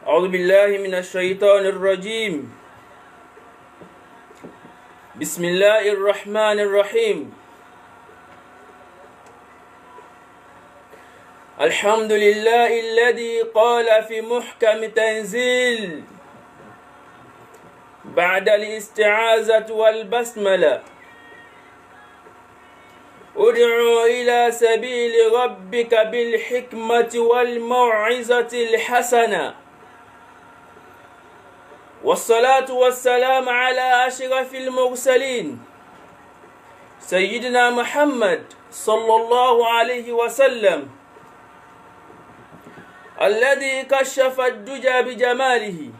أعوذ بالله من الشيطان الرجيم. بسم الله الرحمن الرحيم. الحمد لله الذي قال في محكم تنزيل بعد الاستعاذة والبسملة: ادعو إلى سبيل ربك بالحكمة والموعظة الحسنة. والصلاة والسلام على أشرف المرسلين سيدنا محمد صلى الله عليه وسلم الذي كشف الدجى بجماله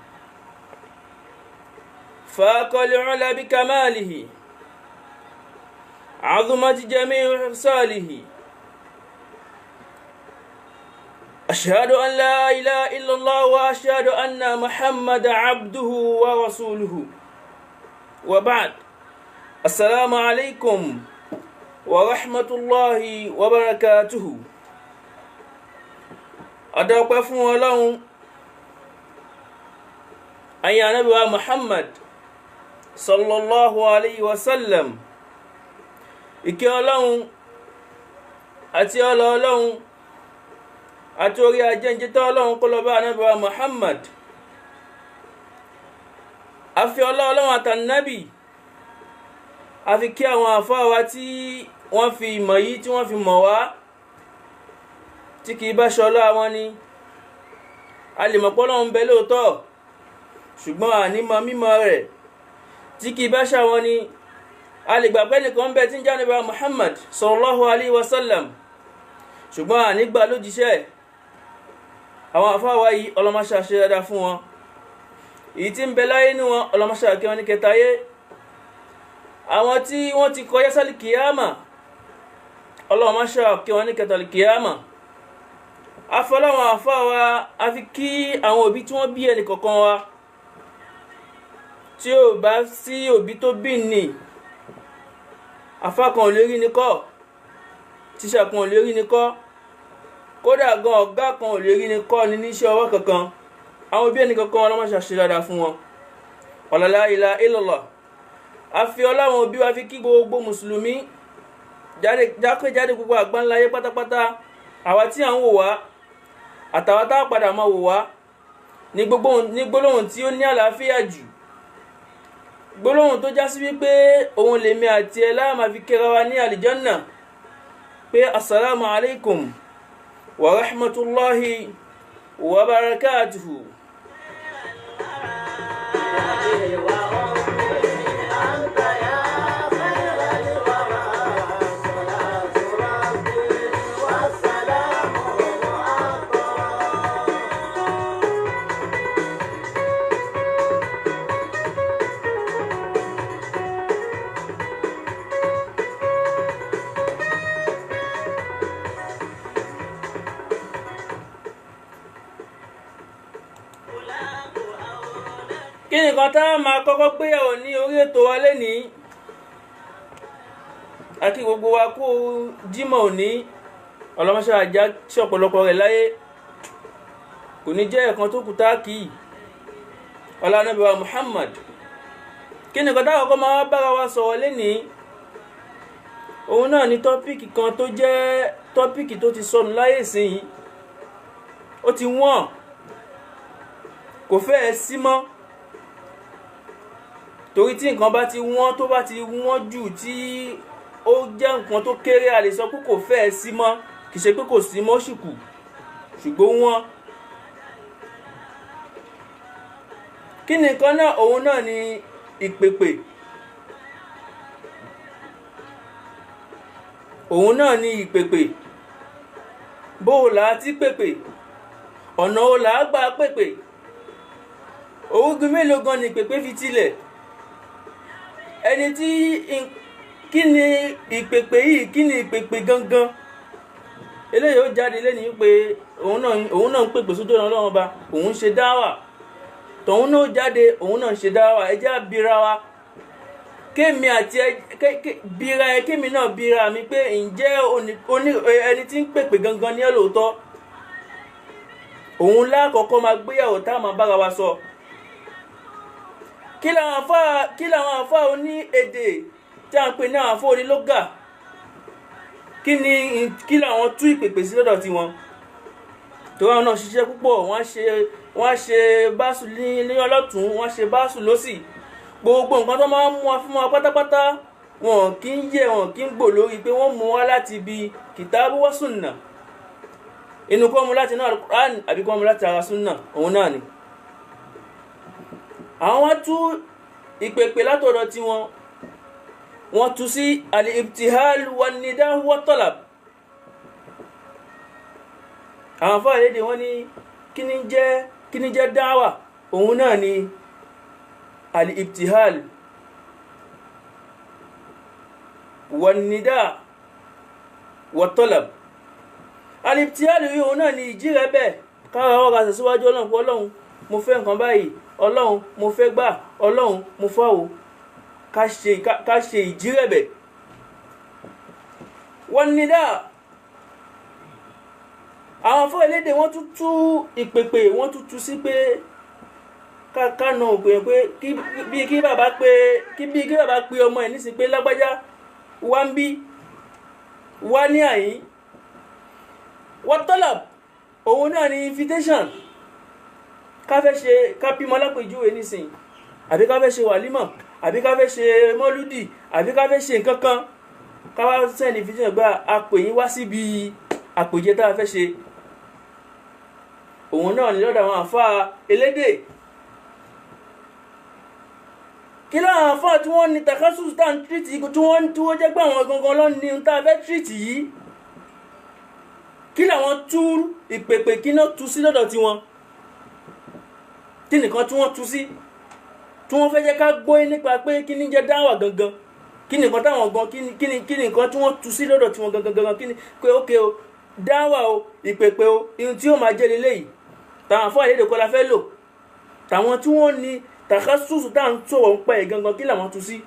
فاق العلا بكماله عظمت جميع خصاله أشهد أن لا إله إلا الله وأشهد أن محمد عبده ورسوله وبعد السلام عليكم ورحمة الله وبركاته adọ́pẹ́ fún Ọlọ́run ayé Ànábì wa Muhammad sallallahu alayhi wa sallam ìkẹ́ Ọlọ́run àti ọlá Ọlọ́run àti orí ajẹ́njẹ́tọ́ Ọlọ́run kó lọ bá Ànábì wa Muhammad a fi Ọlọ́run àtànábì a fi kí àwọn àfáà wa tí wọ́n fi ìmọ̀ yìí tí wọ́n fi mọ̀ wá tí kìí bá ṣọlá wọn ni a lè mọ̀ pọ́lọ́ ń bẹ lóòótọ́ ṣùgbọ́n ànímọ̀ mímọ̀ rẹ̀ tí kìí bá ṣà wọn ni a lè gbàgbé nìkan ń bẹ tí ń jẹ́ Ànábì wa Muhammad sallallahu alayhi wa sallam ṣùgbọ́n ànígbà lójíṣẹ́ àwọn àfáwà yìí ọlọ́máṣà ṣe dáadáa fún wọn èyí tí ń bẹ láyé ní wọn ọlọ́máṣà kí wọn ní kẹtàyé àwọn tí wọ́n ti kọjá sálì kìyàmà ọlọ́máṣà kí wọn ní kẹtàlì kìyàmà afọláwọn àfáwà a fi kí àwọn òbí tí wọ́n bí ẹnì kọ̀ọ̀kan wa tí ó bá sí òbí tó bí ní afá kan ò lè rí ní kọ́ tíṣà kan ò lè rí ní kọ́ kódà gan ọ̀gá kan ò lè rí ní kọ́ ní níṣẹ́ ọwọ́ kankan àwọn òbí ẹnì kọ̀ọ̀kan wọn lọ́mọ ṣàṣe dáadáa fún wọn la ilaha illallah a fi ọláwọn òbí wa fi kí gbogbo mùsùlùmí jákèjádé gbogbo àgbáńláyé pátápátá àwa tí à ń wò wá àtàwọn tá padà máa wò wá ní gbólóhùn tí ó ní àlàáfíà jù gbólóhùn tó já sí wípé òun lèmi àti ẹ láà máa fi kẹ́ra wa ní àlìjánà pé assalamu alaikum wa rahmatullahi wa barakatuhu. Kí ni kan tá máa kọ́kọ́ gbéyàwó ní orí ètò wa lénìí àti gbogbo wa kú Jímọ̀ òní ọlọ́mọṣẹ́ àjá sí ọ̀pọ̀lọpọ̀ rẹ̀ láyé kò ní jẹ́ ẹ̀kan tó kù táàkì ọlá Ànábì wa Muhammad. Kí ni kan tá kọ́kọ́ máa bára wa sọ̀rọ̀ lénìí òun náà ni tọ́pìkì kan tó jẹ́ tọ́pìkì tó ti sọnù láyé ìsìn yìí ó ti wọ́n kò fẹ́ẹ̀ sí mọ́ torí tí nǹkan bá ti wọ́n tó bá ti wọ́n jù tí ó jẹ́ nǹkan tó kéré a lè sọ pé kò fẹ́ẹ̀ sí mọ́ kì í ṣe pé kò sí mọ́ ṣùkù ṣùgbọ́n wọ́n. Kí ni nǹkan náà òun náà ni ìpèpè òun náà ni ìpèpè bó o là á ti pèpè ọ̀nà o là á gbà pèpè orúgun mélòó gan ni ìpèpè fi tilẹ̀ ẹni tí kí ni ìpèpè yìí kí ni ìpèpè gangan eléyìí ó jáde lẹ́ni pé òun náà ń pèpè sójú ọ̀nà Ọlọ́run Ọba òun ṣe dáwà tòun náà jáde òun náà ṣe dáwà ẹjẹ́ àbíra wa kémi àti bíra ẹ kémi náà bíra mi pé ǹjẹ́ ẹni tí ń pèpè gangan ní ọlọ́ọ̀tọ́ òun lákọ̀ọ́kọ́ máa gbéyàwó tá a máa bára wa sọ. Kí làwọn àfáà oní èdè tí a ń pè ní àwọn àfáà onílógà kí làwọn tú ìpèpè sí lọ́dọ̀ tí wọn tó wọn náà ṣiṣẹ́ púpọ̀ wọ́n ṣe báṣù ní ọlọ́tún wọ́n ṣe báṣù lósì gbogbo nǹkan tó máa ń mú wa fún wa pátápátá wọn kì í yẹ wọn kì í gbò lórí pé wọ́n mú wa láti ibi kìtàbù wa súnà inú kọ́ mú láti náà Al-Qur'an àbí kọ́ mú láti ara súnà òun náà ni. Àwọn wá tú ìpèpè látọ̀dọ̀ tí wọ́n tú sí al-ibtihal wan-nidah wa talab. Àwọn fáà lédè wọ́n ní kí ni jẹ́ dáwà òun náà ni al-ibtihal wan-nida wat-talab. Al-ibtihal yìí òun náà ni ìjí rẹ bẹ́ẹ̀ kára ọ̀rọ̀ àṣẹsíwájú ọlọ́run pé ọlọ́run mo fẹ́ nǹkan báyìí, ọlọ́run mo fẹ́ gbà, ọlọ́run mo fẹ́ o, ká ṣe ìjí rẹ bẹ́ẹ̀. Wan-nida, àwọn fún elédè wọ́n tún tú ìpèpè, wọ́n tún tú sí pé kánà òpin pé kí bàbá pé ọmọ ẹ̀ nísìn pé lágbájá wá ń bí wá ní àyín. Wat-talab òun náà ni invitation, ká bímọ lápèjúwe nísìn, àbí ká fẹ́ ṣe wàlímọ̀, àbí ká fẹ́ ṣe mọ́lúdì, àbí ká fẹ́ ṣe nǹkan kan, ká wá send invitation gba àpè yín wá síbi àpèjẹ tá a fẹ́ ṣe. Òun náà ni lọ́dọ̀ àwọn àfáà elédè. Kí ló àwọn àfáà tí wọ́n ní takasus tá ń treat yìí tí wọ́n jẹ́ pé àwọn gangan lọ ní tá a fẹ́ treat yìí? Kí làwọn tú ìpèpè kí náà tú sí lọ́dọ̀ tiwọn? Kí nìkan tí wọ́n tú sí tí wọ́n fẹ́ jẹ́ ká gbọ́ nípa pé kí ní jẹ́ dáwà gangan? Kí nìkan táwọn gan kí nìkan tí wọ́n tú sí lọ́dọ̀ tiwọn gangan? Kí ni pé ókè o, dáwà o, ìpèpè o, ihun tí ó máa jẹ́ lélẹ́yìí. Tàwọn àfáà elédè kọ́ la fẹ́ lò. Tàwọn tí wọ́n ní takasusu tá ń sọ̀rọ̀ ń pẹ́ gangan kí làwọn tú sí?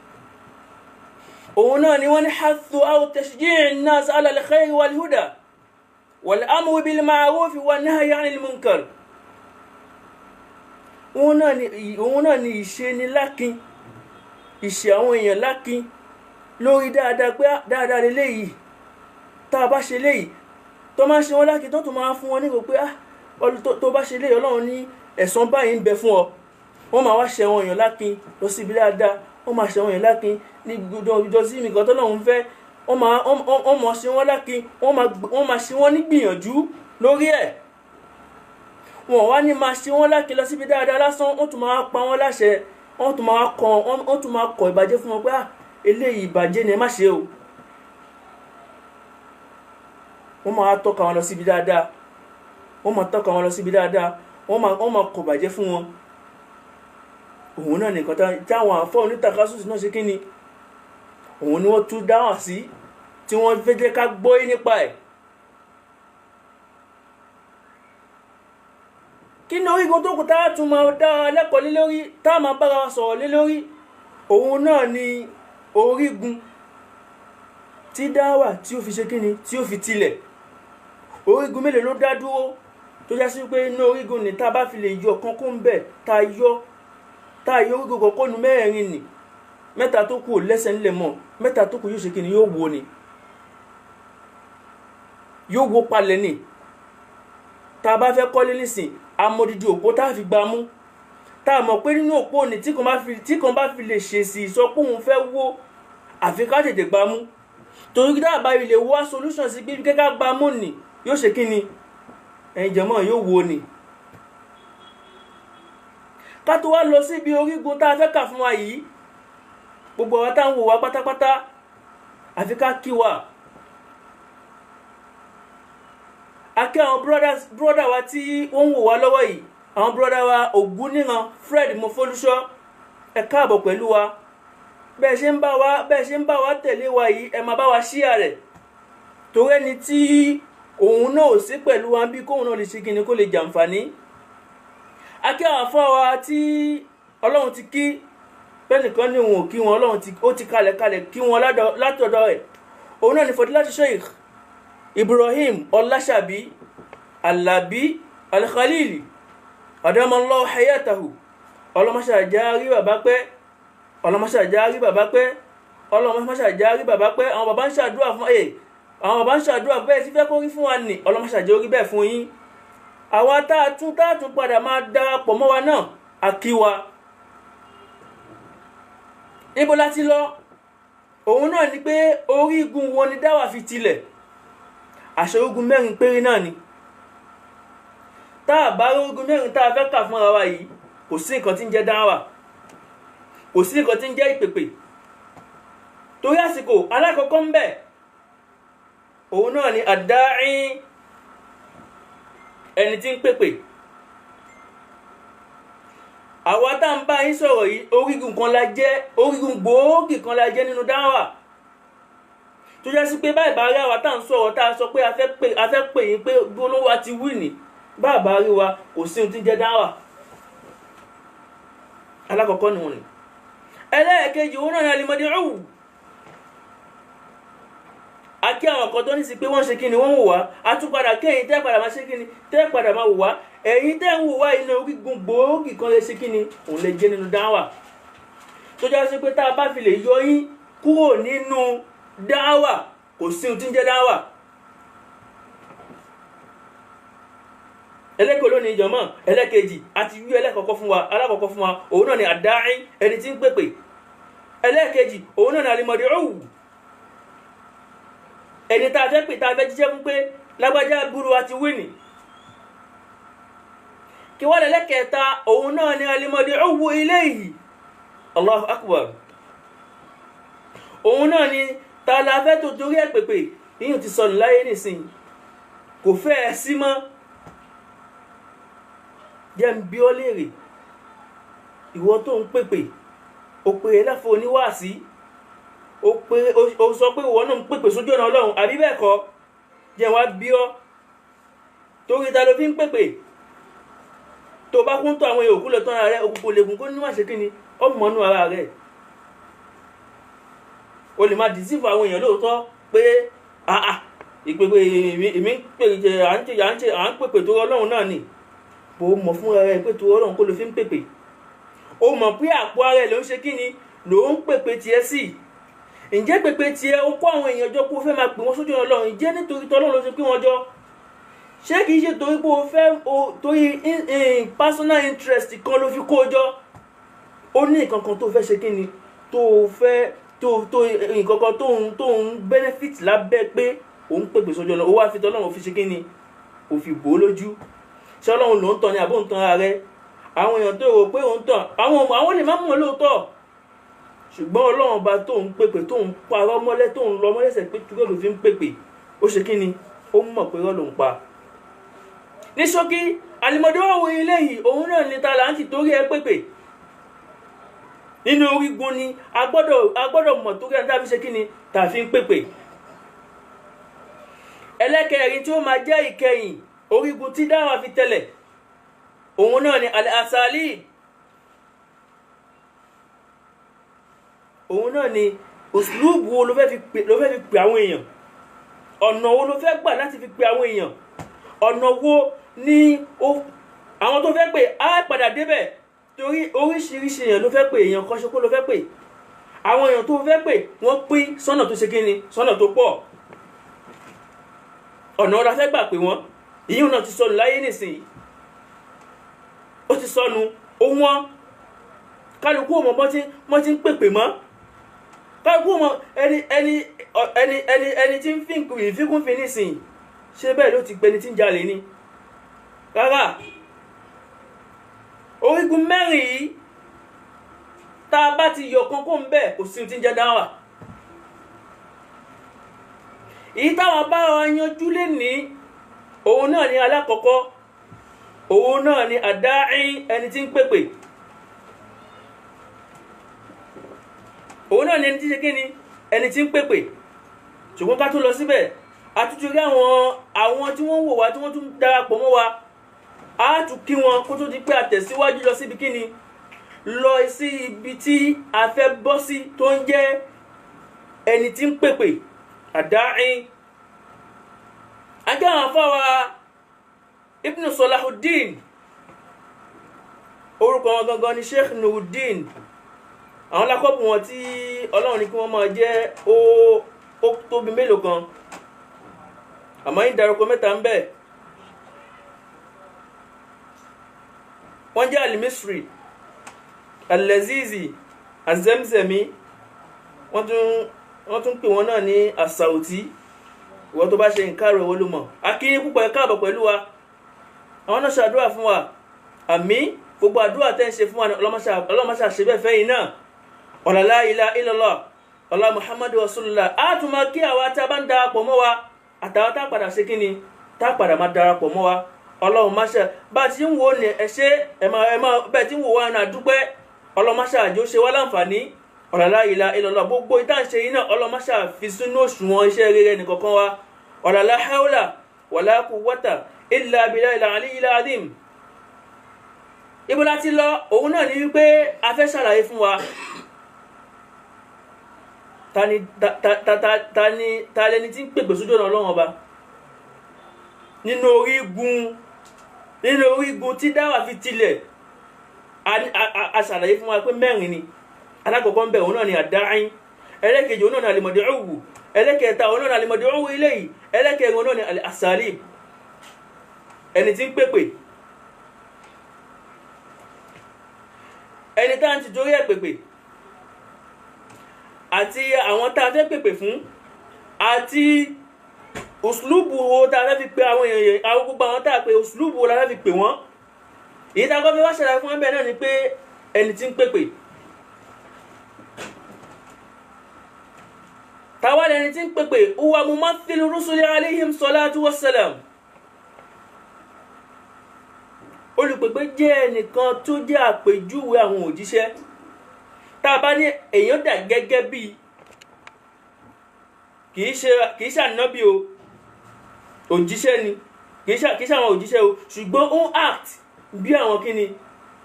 Òun náà ni wọ́n ní hathu aw tashji'u an-nas 'ala al-khayri wal-huda wal-amru bil-ma'ruf wan-nahyi 'anil munkar. Òun náà ni ìṣe ni lákin, ìṣe àwọn èèyàn lákin lórí dáadáa pé dáadáa lélẹ́yìí, tá a bá ṣe léyìí tó máa ṣe wọ́n lákin tó máa fún wọn nígbò pé tó bá ṣe léyìí Ọlọ́run ní ẹ̀san báyìí ń bẹ fún ọ. Wọ́n máa wá ṣe àwọn èèyàn lákin lọ sí ibi dáadáa, wọ́n máa ṣe àwọn èèyàn lákin ní gbogbo sí mi kan tọ́lọ́run fẹ́, wọ́n máa ṣe wọ́n lákin, wọ́n máa ṣe wọ́n ní gbìyànjú lórí ẹ̀. Wọ́n wá ní máa ṣe wọ́n lákin lọ sí ibi dáadáa lásán, wọ́n tún máa pa wọ́n láṣẹ, wọ́n tún máa kọ̀ ìbàjẹ́ fún wọn pé eléyìí ìbàjẹ́ ni ẹ má ṣe o. Wọ́n máa tọ́ka wọn lọ sí ibi dáadáa, wọ́n máa kọ̀ ìbàjẹ́ fún wọn. Òun náà nìkan táwọn àfọ́ onítàkásùsù náà ṣe kí ni? Òun ni wọ́n tún dáwà sí tí wọ́n fẹ́ jẹ́ ká gbọ́ nípa ẹ̀. Kí ni orígun tó kù tá a tún máa dá lẹ́kọ̀ọ́ lé lórí, tá a máa bára wa sọ̀rọ̀ lé lórí? Òun náà ni orígun tí dáwà tí ó fi ṣe kí ni? Tí ó fi tilẹ̀. Orígun mélòó ló dá dúró tó já sí pé inú orígun ni tá a bá fi lè yọ kan kó ń bẹ̀ tá a yọ orígun kan kó nu mẹ́rin ni, mẹ́ta tó kù lẹ́sẹ̀ ńlẹ̀ mọ́, mẹ́ta tó kù yóò ṣe kí ni? Yóò wo ni, yóò wo palẹ̀ ni. Tá a bá fẹ́ kọ́lé nísìn amọ̀dìdì òpó tá a fi gbá mú, tá a mọ̀ pé nínú òpó ni tí kan bá fi lè ṣèṣì sọ pé òun fẹ́ wó, àfi ká tètè gbá mú. Torí tá a bá lè wá solution sí pé kẹ́kẹ́ gbá mú ni yóò ṣe kí ni? Ẹ̀yin jẹ̀mọ́ yóò wo ni. Ká tó wá lọ síbi orígun tá a fẹ́ kà fún wa yìí, gbogbo àwọn tá ń wò wá pátápátá àfi ká kí wa. Akẹ́ àwọn brother wa tí wọ́n ń wò wá lọ́wọ́ yìí, àwọn brother wa Ògúnníran Fred Mofolúṣọ́, ẹ káàbọ̀ pẹ̀lú wa. Bẹ́ẹ̀ ṣe ń bá wa tẹ̀lé wa yìí, ẹ máa bá wa share rẹ̀. Torí ẹni tí òun náà ò sí pẹ̀lú wa bí kóun náà lè ṣe kíni kó lè jàǹfààní. Akẹ́ àwọn afọ́ wa tí Ọlọ́run ti kí, bẹ́nìkan ní òun ò kí wọn, Ọlọ́run ó ti kalẹ̀ kí wọn látọ̀dọ̀ ẹ̀. Òun náà ni Fadilatu Sheikh Ibrahim Ọláṣàbí Alábí Al-Khalili adamallahu hayatahu. Ọlọ́mọṣàjárí bàbá pẹ́, ọlọ́mọṣàjárí bàbá pẹ́, ọlọ́mọṣàjárí bàbá pẹ́. Àwọn bàbá ń ṣàdúrà fún bẹ́ẹ̀ tí fẹ́ kó rí fún wa nì, ọlọ́mọṣàjárí bẹ́ẹ̀ fún yín. Àwa tá a tún padà máa darapọ̀ mọ́ wa náà, a kí wa. Níbo la ti lọ? Òun náà ni pé orígun wo ni dáwà fi tilẹ̀? Àṣẹ orígun mẹ́rin péré náà ni. Tá a bá orígun mẹ́rin tá a fẹ́ kà fún ara wa yìí, kò sí nǹkan tí ń jẹ́ dáwà, kò sí nǹkan tí ń jẹ́ ìpèpè. Torí àsìkò alákọ̀ọ́kọ́ ń bẹ, òun náà ni àdáì, ẹni tí ń pèpè. àwa tá ń bá yín sọ̀rọ̀ yìí orígun gbòógì kan la jẹ́ nínú dáwà tó jẹ́ sí pé báyìí bá rí àwa tá ń sọ̀rọ̀ tá a sọ pé a fẹ́ pè yín pé gbólóhùn wa ti wí ní bàbá rí wa kò sí ohun tí ń jẹ́ dáwà. alákọ̀ọ́kọ́ ni wọn ni ẹlẹ́ẹ̀kejì òun náà ni alimadi'u akí àwọn kan tó ní sí pé wọ́n ṣe kí ni wọ́n wò wá àtúpadà kẹ́yìn tẹ́ padà máa ṣe kí ni tẹ́ padà máa wò wá ẹ̀yin tẹ́ ń wò wá iná orígun gbòógì kan lè ṣe kí ni òun lè jẹ́ nínú dáwà tó jẹ́ sí pé tá a bá fi lè yọ yín kúrò nínú dáwà kò sí ohun tí ń jẹ́ dáwà. ẹlẹ́kọ̀ọ́ lónìí ìjọmọ́ ẹlẹ́kejì àti wí ẹlẹ́kọ̀ọ́kọ́ fún wa alákọ̀ọ́kọ́ fún wa òun náà ni àdáì ẹni tí ń pèpè ẹlẹ́kejì òun náà ni alimadi'u ẹni tá a fẹ́ pè tá a fẹ́ jíṣẹ́ fún pé lágbájá burú àti wíìnì kí wọ́n lẹ́lẹ́kẹta òun náà ni alimadi'u ilayhi Allahu akbar òun náà ni ta la fẹ́ tó torí ẹ̀ pèpè yíyùn ti sọnù láyé nìsín kò fẹ́ ẹ sí mọ́ jẹ́ ń bí ọ léèrè ìwọ tó ń pèpè ó pè é lẹ́fọ̀ oníwàásí ó sọ pé ìwọ náà ń pèpè sójú ọ̀nà Ọlọ́run àbí bẹ́ẹ̀ kọ́ jẹ́ wá bí ọ torí ta ló fi ń pèpè tó bá kún tó àwọn èèyàn òkú lọ tán ara rẹ òkùnkùn lè kún kó ní wàṣẹ kí ni ọmọ inú ara rẹ o lè máa dìsífù àwọn èèyàn lóòótọ́ pé ìpèpè èmi ń pèpè à ń pèpè tó Ọlọ́run náà ni bó mọ̀ fún ara ẹ̀ pé tó Ọlọ́run kó ló fi ń pèpè o mọ̀ pé àpò ara ẹ̀ ló ń ṣe kí ni ló ń pèpè tiẹ̀ sí ǹjẹ́ pèpè tiẹ̀ ó kó àwọn èèyàn jọ pé ó fẹ́ máa pè wọ́n sójú ọ̀nà Ọlọ́run ǹjẹ́ nítorí tọ́lọ́run ló ṣe pé wọ́n jọ ṣé kìí ṣe torí pé o fẹ́ torí personal interest kan ló fi kó jọ ó ní nǹkan kan tó fẹ́ ṣe kí ni tó fẹ́ tó nǹkan kan tó ń benefit lábẹ́ pé òun pèpè sójú ọ̀nà ó wá fi tọ́lọ́run fi ṣe kí ni ó fi bò ó lójú ṣé Ọlọ́run ló ń tàn ní àbó ń tan ara rẹ àwọn èèyàn tó rò pé òun tàn àwọn lè má mọ̀ lóòótọ́ ṣùgbọ́n Ọlọ́run ọba tó ń pèpè tó ń parọ́ mọ́lẹ̀ tó ń lọ mọ́lẹ́sẹ̀ pé túrọ́ ló fi ń pèpè ó ṣe kí ni ó mọ̀ pé rọ́ ló ń pa. ní ṣókí alimadi'u ilayhi òun náà ní ta là ń ti torí ẹ pèpè nínú orígun ni a gbọ́dọ̀ mọ̀ torí ẹ tàbí ṣe kí ni tàfi ń pèpè. ẹlẹ́kẹ̀rin tí ó máa jẹ́ ìkẹyìn orígun tí dáwà fi tẹ̀lẹ̀ òun náà ni al-asalib òun náà ni uslubu wo ló fẹ́ fi pè àwọn èèyàn ọ̀nà wo ló fẹ́ gbà láti fi pè àwọn èèyàn ọ̀nà wo ni àwọn tó fẹ́ pè á padà débẹ̀ torí oríṣiríṣi èèyàn ló fẹ́ pè èèyàn kan ṣe kó ló fẹ́ pè àwọn èèyàn tó fẹ́ pè wọ́n pín sọ́nà tó ṣe kí ni sọ́nà tó pọ̀ ọ̀nà ọ̀dà fẹ́ gbà pé wọ́n ìyíhùn náà ti sọnù láyé nìsín ó ti sọnù ohun wọn kálukú ọmọ bọ́ ti ń pèpè mọ́ kálukú ọmọ ẹni tí ń fíkúnfin nìsín ṣé bẹ́ẹ̀ ló ti gbẹni tí ń jalè ni rárá orígun mẹ́rin yìí tá a bá ti yọ kókó ń bẹ́ẹ̀ kò sí ti ń jẹ́ dáwà èyí táwọn bá wa yanjú lé ní òun náà ni alákọ̀ọ́kọ́ òun náà ni àdáì ẹni tí ń pèpè òun náà ni ẹni tí ṣe kí ni ẹni tí ń pèpè ṣùgbọ́n ká tó lọ síbẹ̀ àtútù rí àwọn tí wọ́n wò wá tí wọ́n tún darapọ̀ mọ́ wa á tún kí wọn kó tó di pé àtẹ̀síwájú lọ síbi kí ni lọ sí ibi tí a fẹ́ bọ́ sí tó ń jẹ́ ẹni tí ń pèpè àdáì ajá àwọn afọ́wà Ibn Salahuddin orúkọ wọn gangan ni Sheikh Nuruddin àwọn lákọ́bù wọn tí Ọlọ́run ní kí wọ́n máa jẹ́ ó tóbi mélòó kan àmọ́ yí dárúkọ mẹ́ta ń bẹ wọ́n jẹ́ al-Misri al-Lazizi az-Zamzami wọ́n tún pè wọ́n náà ní as-Sauti ìwọ́n tó bá ṣe nǹkan rẹ̀ wọ́n ló mọ̀ akíyín púpọ̀ ẹ káàbọ̀ pẹ̀lú wa àwọn náà ṣàdúrà fún wa àmì gbogbo àdúrà tẹ́ ń ṣe fún wa ọlọ́mọṣà ṣe bẹ́ẹ̀ fẹ́ yìí náà ọ̀là la ilaha illallah ọ̀là Muhammadu Rasulullah á tún máa kí àwa tá a bá ń darapọ̀ mọ́ wa àtàwọn tá a padà ṣe kí ni tá a padà máa darapọ̀ mọ́ wa ọlọ́run máṣá bá ti ń wò ní ẹ̀ṣẹ́ ẹ̀mọ́ bẹ́ẹ̀ tí ń wò wá náà dúpẹ́ ọlọ́run máṣá àjò ṣe wá láǹfààní la ilaha illallah gbogbo ìtàn ṣe yìí náà ọlọ́run máṣá fi sínú òṣùwọ̀n iṣẹ́ rere nìkankan wa la hawla wala quwwata illa billahil aliyyil azim. ibo láti lọ òun náà ní wípé a fẹ́ ṣàlàyé fún wa ta lẹni tí ń pèpè sójú ọ̀nà ọlọ́run ọba nínú orígun tí dáwà fi tilẹ̀ a ṣàlàyé fún wa pé mẹ́rin ni. alákọ̀ọ́kọ́ ń bẹ̀ òun náà ni àdáyín, ẹlẹ́kejì òun náà ni al-mad'u, ẹlẹ́kẹta òun náà ni al-mad'u ilayhi, ẹlẹ́kẹrin òun náà ni al-asalib, ẹni tí ń pèpè, ẹni tá à ń ti torí ẹ̀ pèpè, àti àwọn tá a fẹ́ pèpè fún, àti uslubu wo tá a fẹ́ fi pe àwọn èèyàn, àwọn gbogbo àwọn tá a pe uslubu wo la fẹ́ fi pè wọ́n. èyí tá a kọ́ fi wá ṣàlàyé fún wọn bẹ́ẹ̀ náà ni pé ẹni tí ń pèpè táwa lẹni tí ń pèpè huwa mumathilu rusuli alayhim salatu wassalam. olùpèpè jẹ́ ẹnìkan tó jẹ́ àpèjúwe àwọn òjíṣẹ́. tá a bá ní èèyàn dà gẹ́gẹ́ bí kìí ṣe ànábì o, òjíṣẹ́ ni, kìí ṣe àwọn òjíṣẹ́ o, ṣùgbọ́n ó act bí àwọn kíni,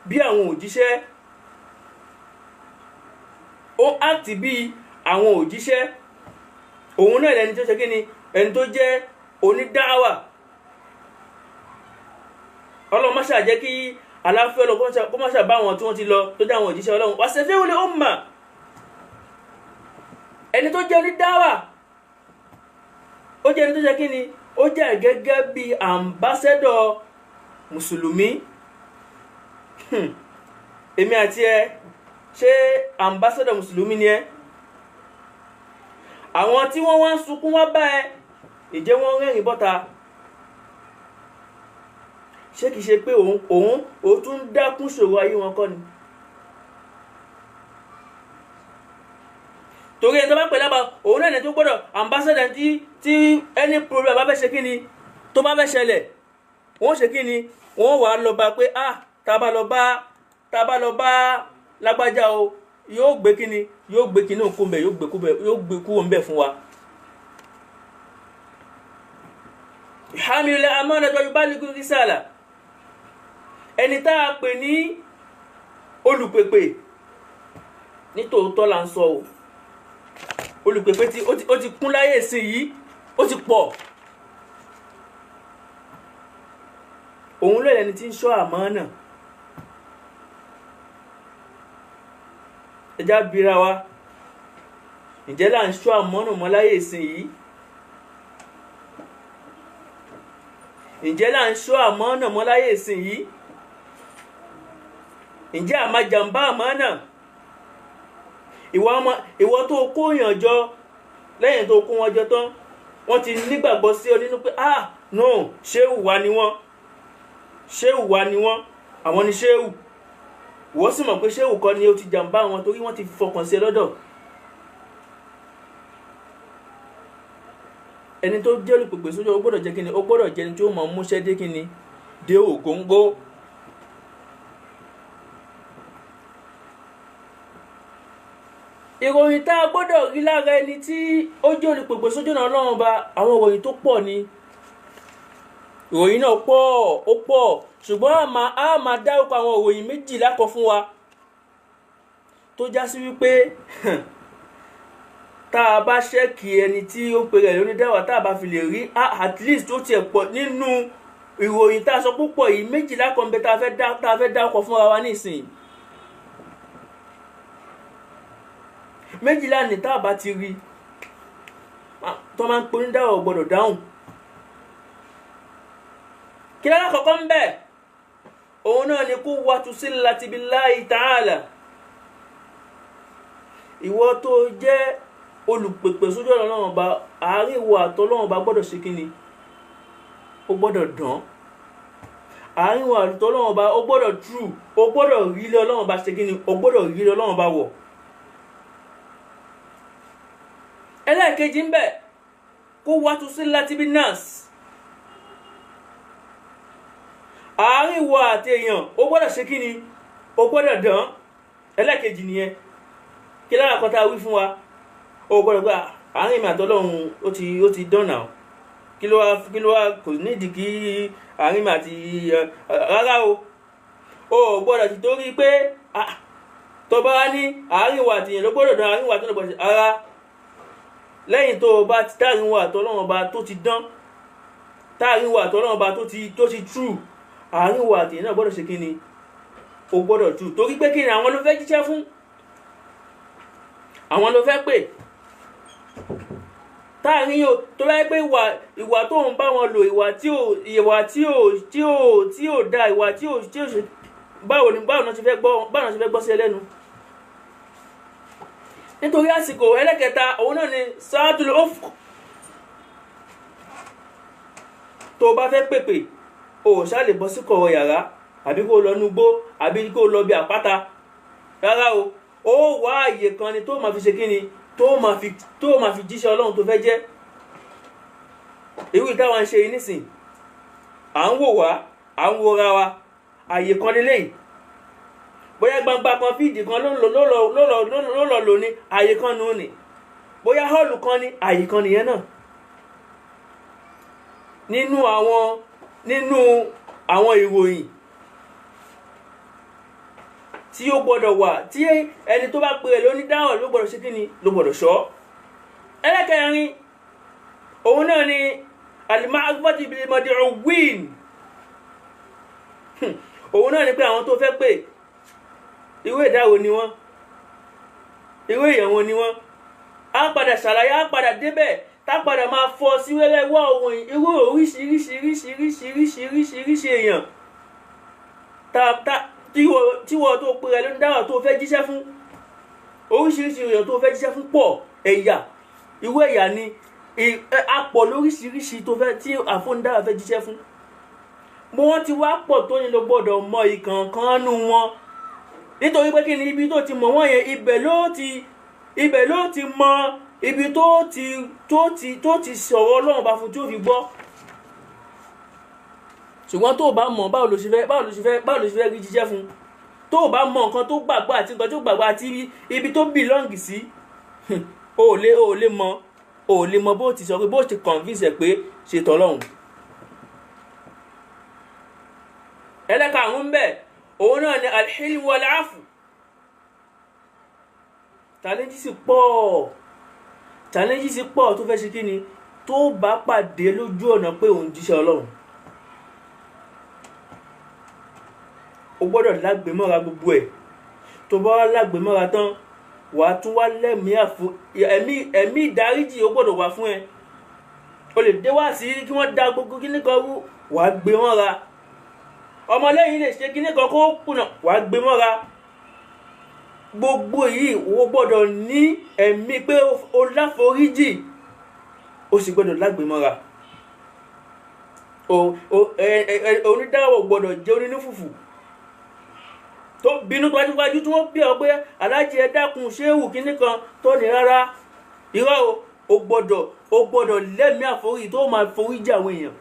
bí àwọn òjíṣẹ́, ó act bí àwọn òjíṣẹ́. òun náà lẹni tó ṣe kíni, ẹni tó jẹ́ onídáwà. ọlọ́run má ṣà jẹ́ kí aláfẹ́ ọlọ́run kó má ṣà bá wọn tí wọ́n ti lọ tó jẹ́ àwọn òjíṣẹ́ ọlọ́run. wasafi'ul umma, ẹni tó jẹ́ onídáwà, ó jẹ́ ẹni tó ṣe kíni, ó jẹ́ gẹ́gẹ́ bí ambassador mùsùlùmí. èmi àti ẹ ṣé ambassador mùsùlùmí ni ẹ? àwọn tí wọ́n wá ń sunkún wá bá ẹ, ìjẹ́ wọ́n rẹ́rìn bọ́ta? ṣé kìí ṣe pé òun tún dákún ṣòro ayé wọn kọ́ ni? torí ẹni tó bá pè lábà òun náà ní tó gbọ́dọ̀ ambassador tí any problem bá fẹ́ ṣe kí ni, tó bá fẹ́ ṣẹlẹ̀ wọ́n ṣe kí ni, wọ́n wà á lọ bá pé tá a bá lọ bá lágbájá o, yóò gbé kí ni, yóò gbé kí ní òkú mbẹ, yóò gbé kúrò mbẹ fún wa. hamilul amanata wa yuballighu risala, ẹni tá a pè ní olùpèpè nítòótọ́ là ń sọ o. olùpèpè tí ó ti kún láyé sí yìí, ó ti pọ̀. òun ló lẹni tí ń ṣọ́ àmánà. ẹjá bira wa, ǹjẹ́ là ń ṣọ́ àmánà mọ́ láyé sí yìí? ǹjẹ́ là ń ṣọ́ àmánà mọ́ láyé sí yìí? ǹjẹ́ àmà jàǹbá àmánà? ìwọ tó kóyàn jọ, lẹ́yìn tó kó wọn jọ tán, wọ́n ti nígbàgbọ́ sí ọ nínú pé no, ṣéwù wa ni wọ́n, àwọn ni ṣéwù. wọ́n sì mọ̀ pé ṣéwù kọ́ ni ó ti jàǹbá wọn, torí wọ́n ti fọkàn sí ẹ lọ́dọ̀. ẹni tó jẹ́ olùpèpè sójú ó gbọ́dọ̀ jẹ́ kíni, ó gbọ́dọ̀ jẹ́ ẹni tí ó mọ̀ múṣẹ́ dé kíni, dé ògóńgó. ìròyìn tá a gbọ́dọ̀ rí lára ẹni tí ó jẹ́ olùpèpè sójú ọ̀nà Ọlọ́run Ọba, àwọn ìròyìn tó pọ̀ ni. ìròyìn náà pọ̀, ṣùgbọ́n a máa dárúkọ àwọn ìròyìn méjìlá kan fún wa tó já sí wípé tá a bá ṣẹ́kì ẹni tí ó ń pè rẹ̀ lónídáwà, tá a bá fi lè rí at least ó tiẹ̀ pọ̀ nínú ìròyìn tá a sọ púpọ̀ yìí, méjìlá kan bẹ tá a fẹ́ dárúkọ fúnra wa nísìnyí. méjìlá ní tá a bá ti rí tó máa ń pè onídáwà gbọ́dọ̀ dáhùn. kí lára kọ̀ọ̀kan ń bẹ̀? òun náà ni quwwatu sillati billahi ta'ala. ìwọ tó jẹ́ olùpèpè sójú ọ̀nà Ọlọ́run Ọba, àárín ìwọ àtọlọ́run Ọba gbọ́dọ̀ ṣe kíni, ó gbọ́dọ̀ dán. àárín ìwọ àtọlọ́run Ọba ó gbọ́dọ̀ true, ó gbọ́dọ̀ rí ilé Ọlọ́run Ọba ṣe kíni, ó gbọ́dọ̀ rí ilé Ọlọ́run Ọba wọ̀. ẹlẹ́ẹ̀kejì ń bẹ̀ quwwatu sillati bin nas. àárín ìwọ àti èèyàn ó gbọ́dọ̀ ṣe kí ni ó gbọ́dọ̀ dán. ẹlẹ́kejì nìyẹn. kí lára kan tá a wí fún wa ó gbọ́dọ̀ gbà àárín mi àtọ́lọ́hun ó ti dán náà. kí ló wá kò nídìí kí àárín mi àti rárá o gbọ́dọ̀ ti torí pé tó bá wá ní àárín ìwọ àti èèyàn ló gbọ́dọ̀ dán àárín ìwọ àti ọlọ́gbọ̀n ara lẹ́yìn tó bá ti táàrin ìwọ àtọ́lọ́hun ọba tó ti dán táàrin ìwọ àtọ́lọ́hun ọba tó ti true àárín ìwọ àti èèyàn náà gbọ́dọ̀ ṣe kí ni o gbọ́dọ̀ true torí pé kí ni àwọn ló fẹ́ jíṣẹ́ fún àwọn ló fẹ́ pè táàrin yóò tó bá yẹ pé ìwà tó ń bá wọn lò ìwà tí ò da ìwà tí ò ṣe báwo náà ṣe fẹ́ gbọ́ sí ẹlẹ́nu. nítorí àsìkò ẹlẹ́kẹta òun náà ni sáàtùlù ufq. tó bá fẹ́ pèpè o ṣá lè bọ́ sí kọ̀rọ̀ yàrá àbí kó lọ nugbó àbí kó lọ bí àpáta rárá ó wá àyè kan ni tó máa fi ṣe kí ni tó máa fi jíṣẹ́ Ọlọ́run tó fẹ́ jẹ́. irú ìtawà ń ṣe yìí nísìn à ń wò wá à ń wòra wa àyè kan lélẹ́yìn bóyá gbangba kan fíìdì kan ló lọ lò ní àyè kan nù ní bóyá họ́ọ̀lù kan ní àyè kan nìyẹn náà. nínú àwọn ìròyìn tí ó gbọ́dọ̀ wà tí ẹni tó bá pè é lóní dáhùn ló gbọ́dọ̀ ṣe kí ni ló gbọ́dọ̀ ṣọ́. ẹlẹ́kẹrin òun náà ni al-ma'rifati bil-mad'uwin. òun náà ni pé àwọn tó fẹ́ pè irú ẹ̀dá wo ni wọ́n irú èèyàn wo ni wọ́n á padà ṣàlàyé á padà débẹ̀ tá padà máa fọ́ sí wẹ́lẹ́ wá ohun irú oríṣiríṣiríṣiríṣiríṣiríṣi èèyàn tí wọ́n tó pè rẹ̀ ló ń dáwà tó fẹ́ jíṣẹ́ fún oríṣiríṣi èèyàn tó fẹ́ jíṣẹ́ fún pọ̀ ẹ̀yà irú ẹ̀yà ni apọ̀ lóríṣiríṣi tó fẹ́ tí àfóńdáwà fẹ́ jíṣẹ́ fún bó wọ́n ti wá pọ̀ tó ní ló gbọ́dọ̀ mọ ìkànkan nù wọn nítorí pé kí ni ibi tó ti mọ̀ wọ́n yẹn ibẹ̀ ló ti mọ ibi tó ti sọ̀rọ̀ Ọlọ́run bá fún tí ó fi gbọ́. ṣùgbọ́n tó bá mọ̀ báwo ló ṣe fẹ́ rí jíṣẹ́ fún tó bá mọ̀ nǹkan tó gbàgbọ́ àti nǹkan tó gbàgbọ́ àti ibi tó bìlọ́ǹgì sí o lè mọ bó ti sọ pé bó ti convince ẹ̀ pé ṣètò Ọlọ́run. ẹlẹ́karùn-ún bẹ́ẹ̀ òun náà ni al-hilm wal-'afw. challenges pọ̀ tó fẹ́ ṣe kí ni tó bá pàdé lójú ọ̀nà pé òun jíṣẹ́ Ọlọ́run. o gbọ́dọ̀ lágbèmọ́ra gbogbo ẹ̀ tó bá wá lágbèmọ́ra tán wàá tún wá ẹ̀mí ìdáríjì ó gbọ́dọ̀ wà fún ẹ. o lè dé wá sí kí wọ́n dá gbogbo kíní kan rú wàá gbé mọ́ra ọmọlẹ́yìn lè ṣe kíní kan kó kùnà wàá gbé mọ́ra. gbogbo yìí o gbọ́dọ̀ ní ẹ̀mí pé o láforíjì o sì gbọ́dọ̀ lágbèmọ́ra. onídàáwọ̀ gbọ́dọ̀ jẹ́ onínú fùfù tó bínú gbajúgbajú tí wọ́n bí ọ pé aláàjì ẹ dákun ṣéwù kíní kan tó ní rárá irọ́ o gbọ́dọ̀ lẹ́mìí àforíjì tó máa foríjì àwọn èèyàn.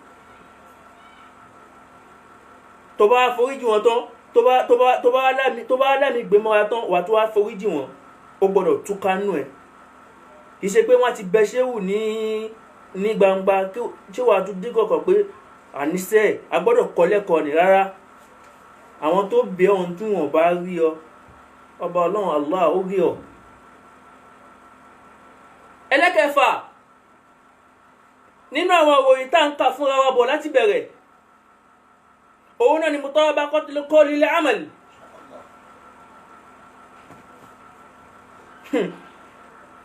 tó bá foríjì wọn tán tó bá lámì gbémọ́ra tán wà tó wá foríjì wọn ó gbọ́dọ̀ túká nù ẹ̀. kì í ṣe pé wọ́n ti bẹ ṣéwù ní gbangba tí wàá tún dígọ̀kọ̀ pé àníṣe a gbọ́dọ̀ kọ́ lẹ́kọ̀ọ́ ní rárá. àwọn tó bẹ ohun tí wọn bá rí ọ ọba Ọlọ́run Allah ó rí ọ. ẹlẹ́kẹfà nínú àwọn òròyìn tá à ń kà fúnra wa bọ̀ láti bẹ̀rẹ̀ òun náà ni mutabaqatul qawli lil amal.